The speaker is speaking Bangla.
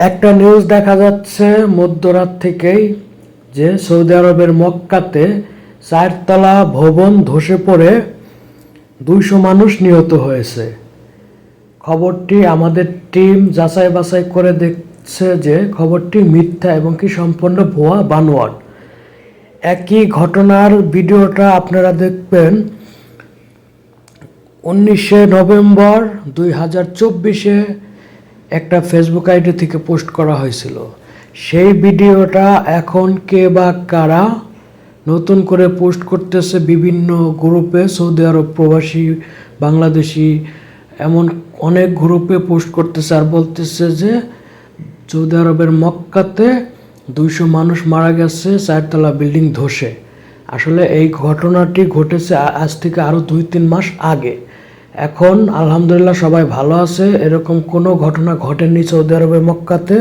একটা নিউজ দেখা যাচ্ছে মধ্যরাত থেকেই যে সৌদি আরবের মক্কাতে 4 তলা ভবন ধসে পড়ে 200 মানুষ নিহত হয়েছে। খবরটি আমাদের টিম যাচাই বাছাই করে দেখছে যে খবরটি মিথ্যা এবং কি সম্পূর্ণ ভুয়া বানোয়াট। একই ঘটনার ভিডিওটা আপনারা দেখবেন 19শে নভেম্বর 2024-এ একটা ফেসবুক আইডি থেকে পোস্ট করা হয়েছিল। সেই ভিডিওটা এখন কে বা কারা নতুন করে পোস্ট করতেছে বিভিন্ন গ্রুপে, সৌদি আরব প্রবাসী বাংলাদেশি এমন অনেক গ্রুপে পোস্ট করতেছে আর বলতেছে যে সৌদি আরবের মক্কাতে 200 মানুষ মারা গেছে 4 তলা বিল্ডিং ধসে। আসলে এই ঘটনাটি ঘটেছে আজ থেকে আরও 2-3 মাস আগে। এখন আলহামদুলিল্লাহ সবাই ভালো আছে, এরকম কোনো ঘটনা ঘটেনি সৌদি আরবের মক্কাতে।